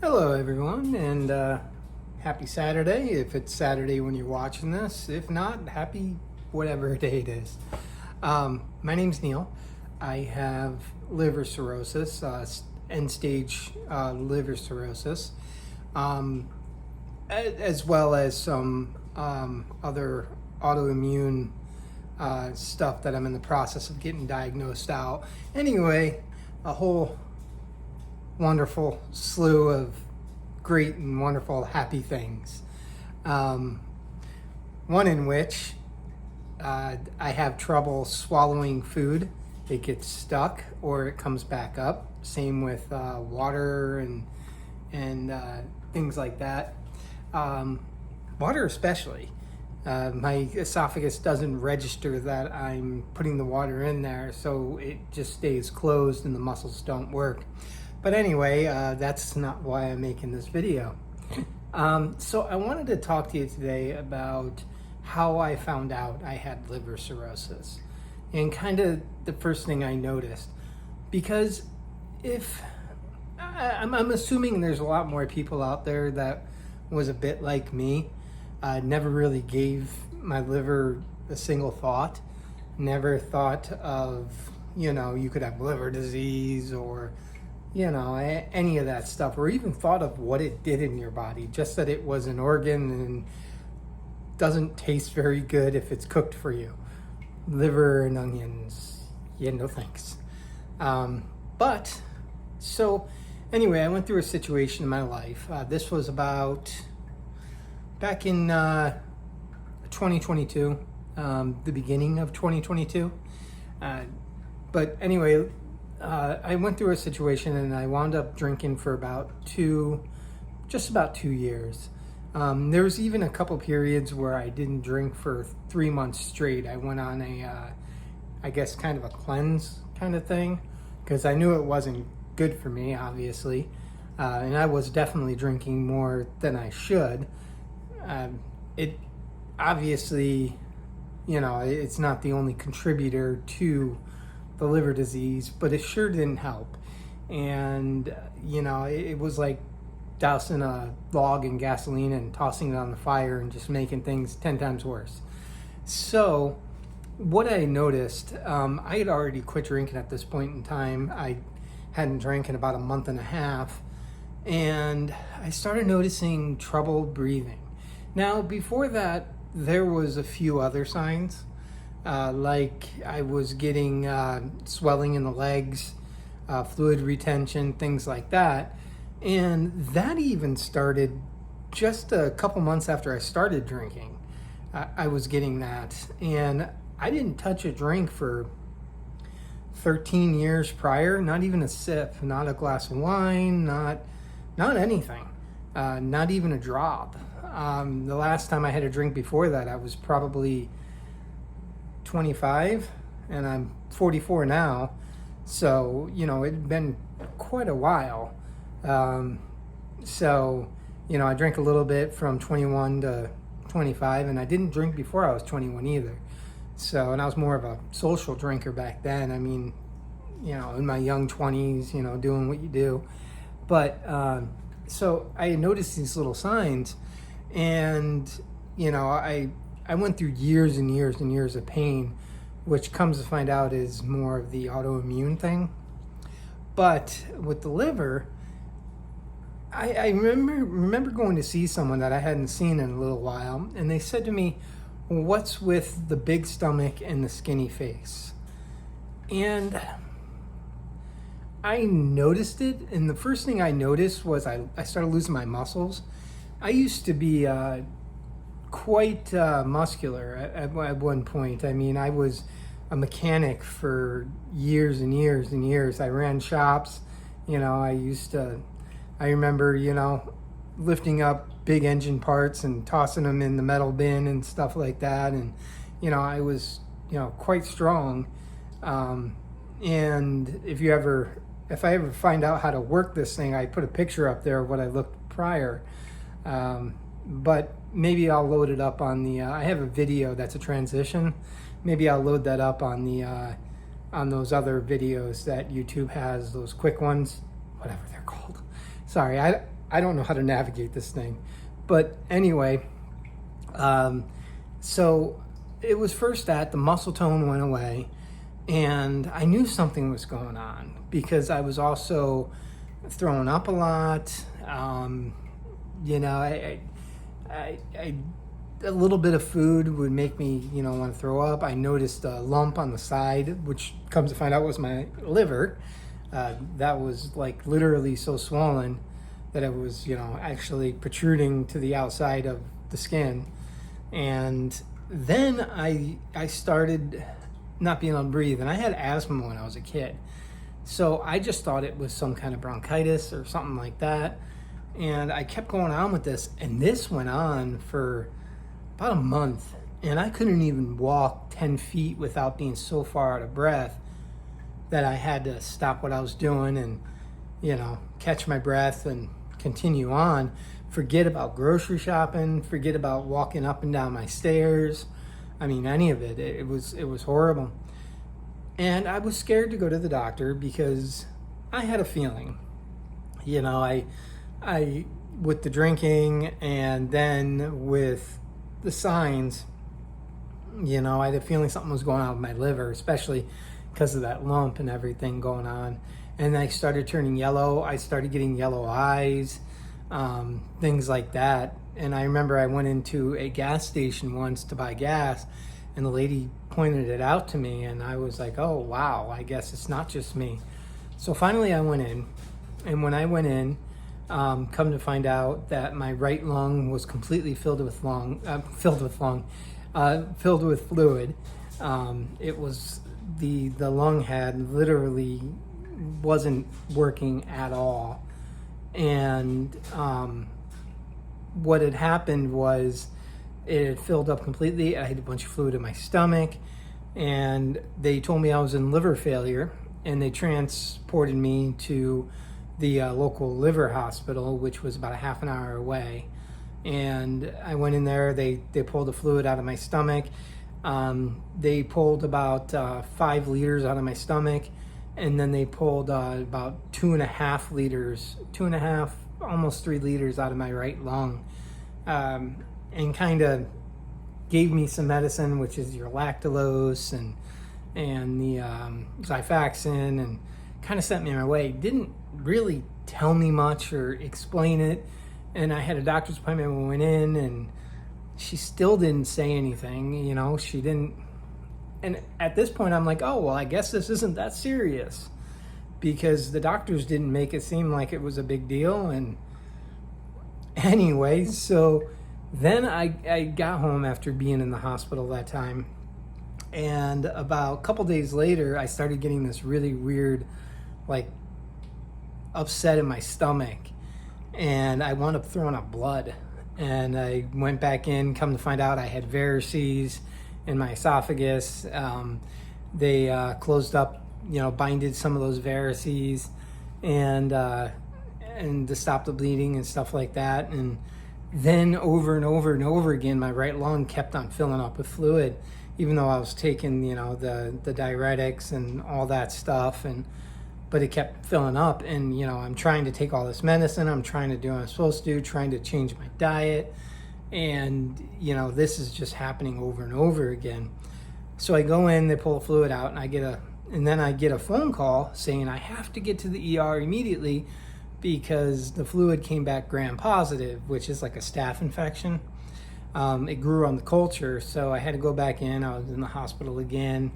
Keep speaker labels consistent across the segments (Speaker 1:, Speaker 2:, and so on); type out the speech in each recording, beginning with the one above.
Speaker 1: Hello, everyone, and happy Saturday if it's Saturday when you're watching this. If not, happy whatever day it is. My name's Neil. I have liver cirrhosis, end stage liver cirrhosis, as well as some other autoimmune stuff that I'm in the process of getting diagnosed out. Anyway, a whole wonderful slew of great and wonderful happy things. One in which I have trouble swallowing food. It gets stuck or it comes back up. Same with water and things like that. Water especially. My esophagus doesn't register that I'm putting the water in there, so it just stays closed and the muscles don't work. But anyway, that's not why I'm making this video. So I wanted to talk to you today about how I found out I had liver cirrhosis and kind of the first thing I noticed. Because if I'm assuming there's a lot more people out there that was a bit like me, never really gave my liver a single thought, never thought of, you could have liver disease or any of that stuff, or even thought of what it did in your body, just that it was an organ and doesn't taste very good if it's cooked for you. Liver and onions, no thanks. So anyway, I went through a situation in my life. This was about back in 2022, the beginning of 2022. But anyway, I went through a situation and I wound up drinking for just about 2 years. There was even a couple periods where I didn't drink for 3 months straight. I went on I guess kind of a cleanse kind of thing, because I knew it wasn't good for me, obviously. And I was definitely drinking more than I should. It obviously, it's not the only contributor to the liver disease, but it sure didn't help. And it was like dousing a log in gasoline and tossing it on the fire and just making things 10 times worse. So what I noticed, I had already quit drinking at this point in time. I hadn't drank in about a month and a half, and I started noticing trouble breathing. Now, before that, there was a few other signs. Like I was getting swelling in the legs, fluid retention, things like that. And that even started just a couple months after I started drinking. I was getting that. And I didn't touch a drink for 13 years prior, not even a sip, not a glass of wine, not anything, not even a drop. The last time I had a drink before that, I was probably 25, and I'm 44 now, so it'd been quite a while. I drank a little bit from 21 to 25, and I didn't drink before I was 21 either. So, and I was more of a social drinker back then. I mean, in my young 20s, doing what you do. But so I noticed these little signs, and I went through years and years and years of pain, which comes to find out is more of the autoimmune thing. But with the liver, I remember going to see someone that I hadn't seen in a little while, and they said to me, "What's with the big stomach and the skinny face?" And I noticed it, and the first thing I noticed was I started losing my muscles. I used to be quite muscular at one point. I mean, I was a mechanic for years and years and years. I ran shops. I remember, lifting up big engine parts and tossing them in the metal bin and stuff like that. And, I was, quite strong. And if I ever find out how to work this thing, I put a picture up there of what I looked prior. But maybe I'll load it up on I have a video that's a transition. Maybe I'll load that up on on those other videos that YouTube has, those quick ones, whatever they're called. Sorry, I don't know how to navigate this thing. But anyway, so it was first that the muscle tone went away, and I knew something was going on because I was also throwing up a lot. You know, I a little bit of food would make me, you know, want to throw up. I noticed a lump on the side, which comes to find out was my liver. That was like literally so swollen that it was, you know, actually protruding to the outside of the skin. And then I started not being able to breathe, and I had asthma when I was a kid. So I just thought it was some kind of bronchitis or something like that. And I kept going on with this, and this went on for about a month, and I couldn't even walk 10 feet without being so far out of breath that I had to stop what I was doing and, you know, catch my breath and continue on. Forget about grocery shopping, forget about walking up and down my stairs. I mean, any of it. It was horrible. And I was scared to go to the doctor because I had a feeling, you know, I with the drinking and then with the signs, you know, I had a feeling something was going on with my liver, especially because of that lump and everything going on. And I started turning yellow. I started getting yellow eyes, things like that. And I remember I went into a gas station once to buy gas, and the lady pointed it out to me, and I was like, oh, wow, I guess it's not just me. So finally I went in, and when I went in, come to find out that my right lung was completely filled with fluid. It was the lung had literally wasn't working at all, and what had happened was it had filled up completely. I had a bunch of fluid in my stomach, and they told me I was in liver failure, and they transported me to the local liver hospital, which was about a half an hour away. And I went in there. They pulled the fluid out of my stomach. They pulled about 5 liters out of my stomach, and then they pulled about 2.5 liters, almost 3 liters out of my right lung, and kind of gave me some medicine, which is your lactulose and the Xifaxan, and kind of sent me on my way. Didn't really tell me much or explain it. And I had a doctor's appointment when we went in, and she still didn't say anything, you know, she didn't. And at this point, I'm like, oh, well, I guess this isn't that serious, because the doctors didn't make it seem like it was a big deal. And anyway, so then I got home after being in the hospital that time. And about a couple days later, I started getting this really weird, like, upset in my stomach. And I wound up throwing up blood. And I went back in, come to find out I had varices in my esophagus. They closed up, you know, binded some of those varices and to stop the bleeding and stuff like that. And then over and over and over again, my right lung kept on filling up with fluid, even though I was taking, you know, the diuretics and all that stuff. But it kept filling up, and, you know, I'm trying to take all this medicine. I'm trying to do what I'm supposed to do, trying to change my diet. And, you know, this is just happening over and over again. So I go in, they pull the fluid out, and I get a phone call saying I have to get to the ER immediately because the fluid came back gram-positive, which is like a staph infection. It grew on the culture, so I had to go back in. I was in the hospital again.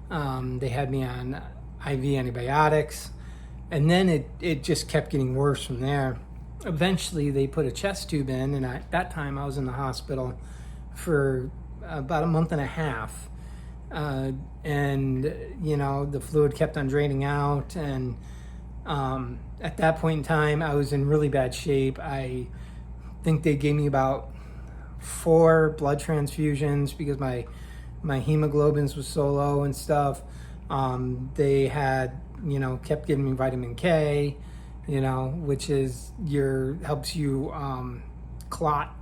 Speaker 1: They had me on IV antibiotics, and then it just kept getting worse from there. Eventually they put a chest tube in, and at that time I was in the hospital for about a month and a half, and you know, the fluid kept on draining out, and at that point in time I was in really bad shape. I think they gave me about 4 blood transfusions because my hemoglobins was so low and stuff. They had, you know, kept giving me vitamin K, you know, which is helps you clot.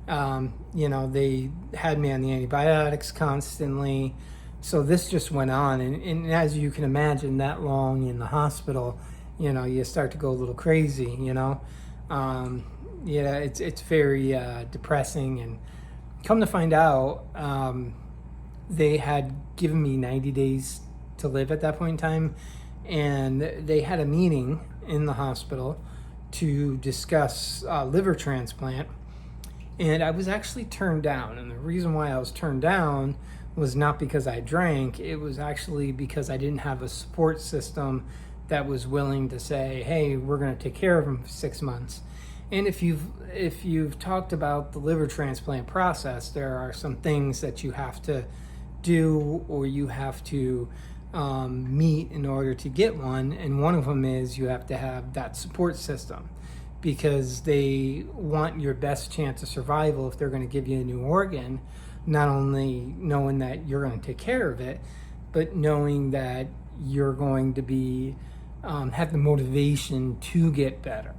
Speaker 1: You know, they had me on the antibiotics constantly. So this just went on. And as you can imagine, that long in the hospital, you know, you start to go a little crazy, you know. Yeah, it's very depressing. And come to find out, they had given me 90 days to live at that point in time, and they had a meeting in the hospital to discuss liver transplant. And I was actually turned down. And the reason why I was turned down was not because I drank. It was actually because I didn't have a support system that was willing to say, hey, we're going to take care of him for 6 months. And if you've talked about the liver transplant process, there are some things that you have to do, or you have to meet in order to get one. And one of them is you have to have that support system, because they want your best chance of survival if they're going to give you a new organ, not only knowing that you're going to take care of it, but knowing that you're going to be have the motivation to get better.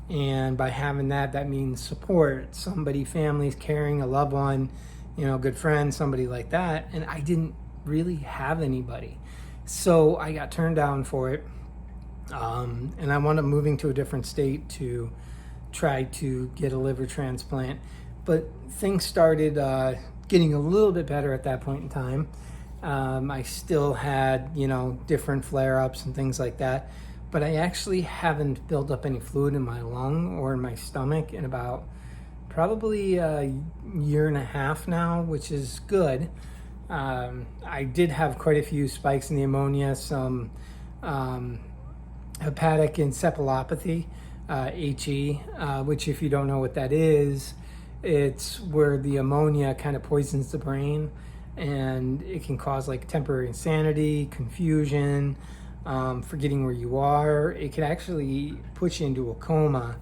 Speaker 1: And by having that, that means support, somebody, families carrying a loved one, good friend, somebody like that. And I didn't really have anybody. So I got turned down for it. And I wound up moving to a different state to try to get a liver transplant. But things started getting a little bit better at that point in time. I still had, different flare-ups and things like that. But I actually haven't built up any fluid in my lung or in my stomach in about probably a year and a half now, which is good. I did have quite a few spikes in the ammonia, some hepatic encephalopathy, HE, which, if you don't know what that is, it's where the ammonia kind of poisons the brain, and it can cause like temporary insanity, confusion, forgetting where you are. It could actually put you into a coma.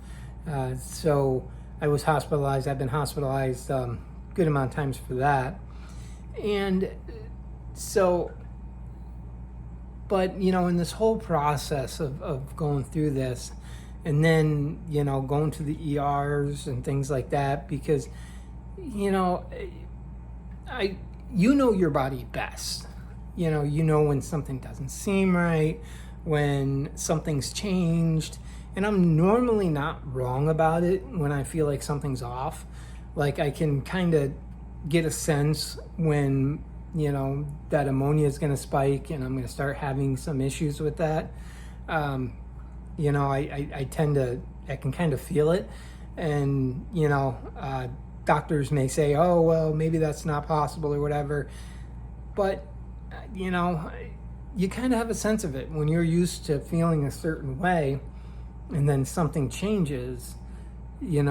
Speaker 1: So I was hospitalized. I've been hospitalized good amount of times for that. And so, but, in this whole process of going through this, and then, going to the ERs and things like that, because, you know your body best. You know when something doesn't seem right, when something's changed. And I'm normally not wrong about it when I feel like something's off. Like, I can kind of get a sense when, that ammonia is going to spike and I'm going to start having some issues with that. I can kind of feel it. And, doctors may say, oh, well, maybe that's not possible or whatever. But, you kind of have a sense of it when you're used to feeling a certain way, and then something changes, you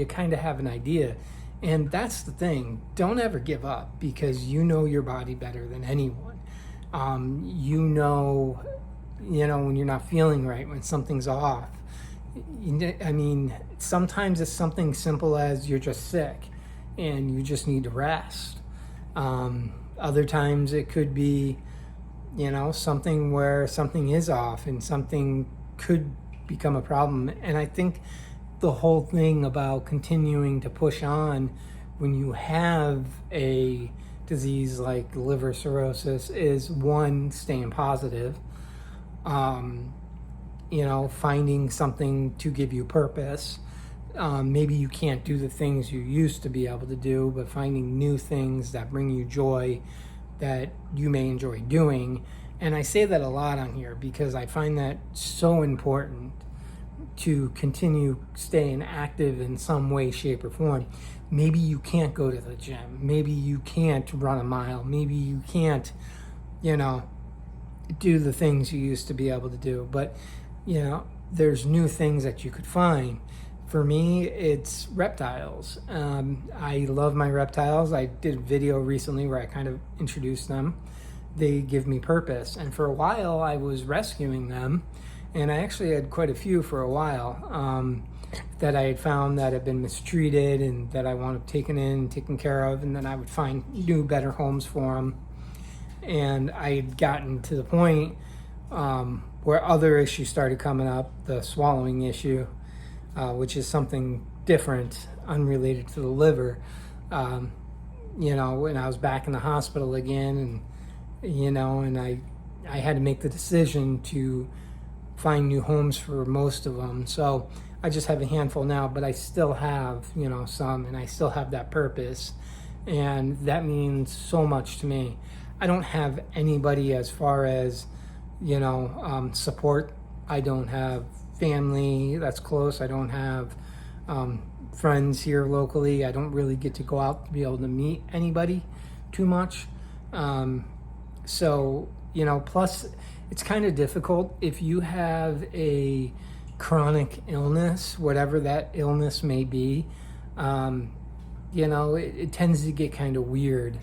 Speaker 1: kind of have an idea. And that's the thing. Don't ever give up, because you know your body better than anyone. When you're not feeling right, when something's off. Sometimes it's something simple as you're just sick and you just need to rest. Other times it could be, something where something is off and something could become a problem. And I think the whole thing about continuing to push on when you have a disease like liver cirrhosis is, one, staying positive. Finding something to give you purpose. Maybe you can't do the things you used to be able to do, but finding new things that bring you joy that you may enjoy doing. And I say that a lot on here because I find that so important, to continue staying active in some way, shape, or form. Maybe you can't go to the gym. Maybe you can't run a mile. Maybe you can't, do the things you used to be able to do. But, there's new things that you could find. For me, it's reptiles. I love my reptiles. I did a video recently where I kind of introduced them. They give me purpose. And for a while, I was rescuing them. And I actually had quite a few for a while that I had found that had been mistreated and that I wanted taken in, taken care of. And then I would find new, better homes for them. And I had gotten to the point where other issues started coming up, the swallowing issue, which is something different, unrelated to the liver. When I was back in the hospital again, and I had to make the decision to find new homes for most of them. So I just have a handful now, but I still have, you know, some, and I still have that purpose. And that means so much to me. I don't have anybody as far as, you know, support. I don't have family that's close. I don't have friends here locally. I don't really get to go out to be able to meet anybody too much. So, you know, plus it's kind of difficult if you have a chronic illness, whatever that illness may be. You know, it tends to get kind of weird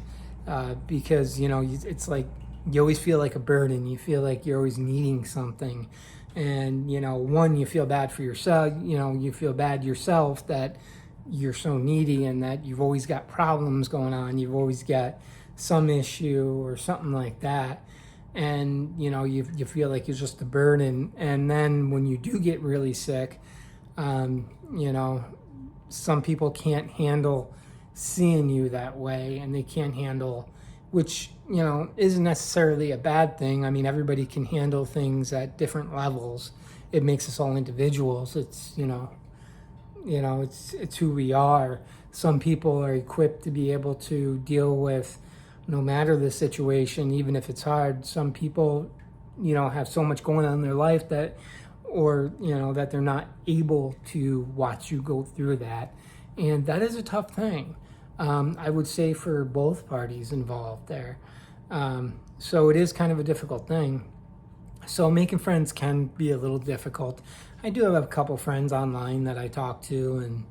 Speaker 1: because, you know, it's like you always feel like a burden. You feel like you're always needing something. And, you know, one, you feel bad for yourself. You know, you feel bad yourself that you're so needy and that you've always got problems going on. You've always got some issue or something like that. And, you know, you feel like you're just a burden. And then when you do get really sick, you know, some people can't handle seeing you that way, and they can't handle, which, you know, isn't necessarily a bad thing. I mean, everybody can handle things at different levels. It makes us all individuals. It's, you know, it's who we are. Some people are equipped to be able to deal with no matter the situation, even if it's hard. Some people, you know, have so much going on in their life that, or, you know, that they're not able to watch you go through that. And that is a tough thing. I would say for both parties involved there. So it is kind of a difficult thing. So making friends can be a little difficult. I do have a couple friends online that I talk to,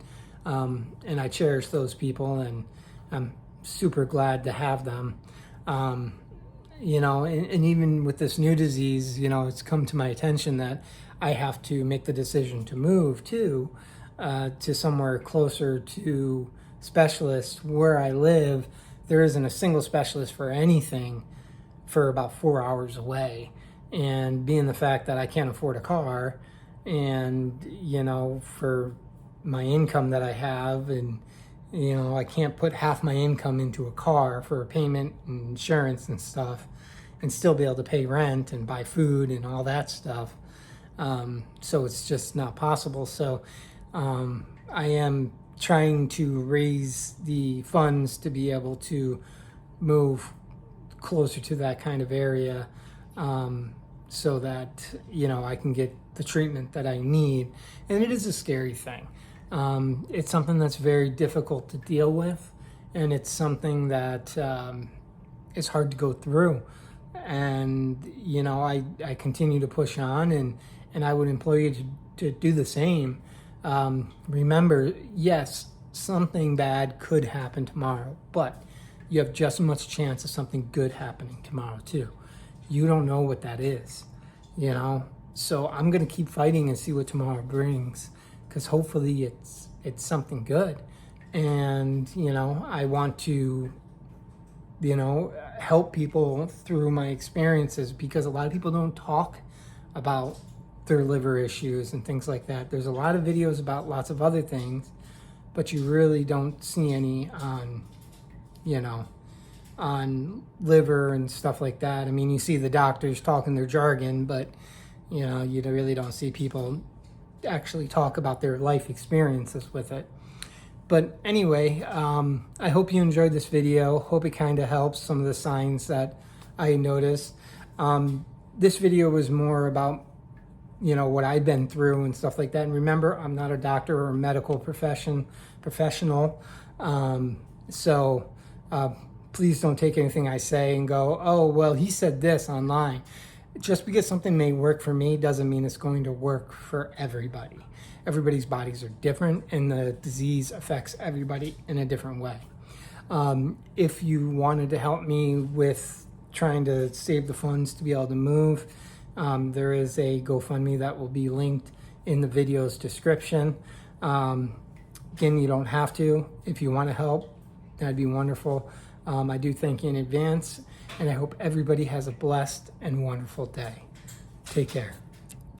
Speaker 1: and I cherish those people, and I'm super glad to have them. You know, and even with this new disease, you know, it's come to my attention that I have to make the decision to move to somewhere closer to specialists. Where I live, there isn't a single specialist for anything for about 4 hours away. And being the fact that I can't afford a car, and, you know, for my income that I have, and, you know, I can't put half my income into a car for a payment and insurance and stuff and still be able to pay rent and buy food and all that stuff. So it's just not possible. So I am trying to raise the funds to be able to move closer to that kind of area, so that, you know, I can get the treatment that I need. And it is a scary thing. It's something that's very difficult to deal with, and it's something that is hard to go through. And, you know, I continue to push on, and I would implore you to do the same. Remember, yes, something bad could happen tomorrow, but you have just as much chance of something good happening tomorrow too. You don't know what that is, you know? So I'm going to keep fighting and see what tomorrow brings, because hopefully it's something good. And, you know, I want to, you know, help people through my experiences, because a lot of people don't talk about their liver issues and things like that. There's a lot of videos about lots of other things, but you really don't see any on, you know, on liver and stuff like that. I mean, you see the doctors talking their jargon, but, you know, you really don't see people actually talk about their life experiences with it. But anyway, I hope you enjoyed this video. Hope it kind of helps some of the signs that I noticed. This video was more about, you know, what I've been through and stuff like that. And remember, I'm not a doctor or a medical professional. So please don't take anything I say and go, oh, well, he said this online. Just because something may work for me doesn't mean it's going to work for everybody. Everybody's bodies are different, and the disease affects everybody in a different way. If you wanted to help me with trying to save the funds to be able to move, there is a GoFundMe that will be linked in the video's description. Again, you don't have to. If you want to help, that'd be wonderful. I do thank you in advance, and I hope everybody has a blessed and wonderful day. Take care.